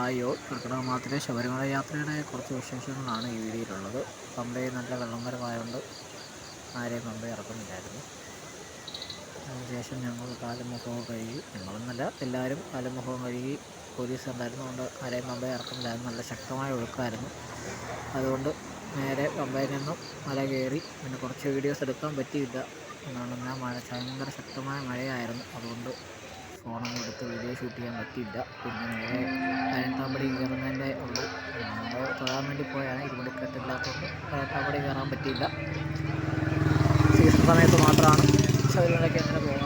ഹായോ, കർക്കിടക മാസത്തിലെ ശബരിമല യാത്രയുടെ കുറച്ച് വിശേഷങ്ങളാണ് ഈ വീഡിയോയിലുള്ളത്. പമ്പയിൽ നല്ല വെള്ളം വരവായതുകൊണ്ട് ആരെയും പമ്പ ഇറക്കുന്നില്ലായിരുന്നു. അതിനുശേഷം ഞങ്ങൾ കാലും മുഖവും കഴുകി, ഞങ്ങളെന്നല്ല എല്ലാവരും കാലും മുഖവും കഴുകി. പോലീസ് ഉണ്ടായിരുന്നതുകൊണ്ട് ആരെയും പമ്പ ഇറക്കുന്നില്ലായിരുന്നു. നല്ല ശക്തമായ ഒഴുക്കായിരുന്നു. അതുകൊണ്ട് നേരെ പമ്പയിൽ നിന്നും മല കയറി. പിന്നെ കുറച്ച് വീഡിയോസ് എടുക്കാൻ പറ്റിയില്ല. എന്നാണെന്നാൽ ഭയങ്കര ശക്തമായ മഴയായിരുന്നു. അതുകൊണ്ട് ഫോണൊന്നും എടുത്ത് വീഡിയോ ഷൂട്ട് ചെയ്യാൻ പറ്റിയില്ല. പിന്നെ നേരെ 18 കയറുന്നതിൻ്റെ ഉള്ളൂ. ഞങ്ങൾ തൊഴാൻ വേണ്ടി പോയാണ്. ഇരുമുടിക്കെട്ടില്ലാത്തതുകൊണ്ട് 18 കയറാൻ പറ്റിയില്ല. സീസൺ സമയത്ത് മാത്രമാണ് ശബരിമലയ്ക്ക് അങ്ങനെ പോകുന്നത്.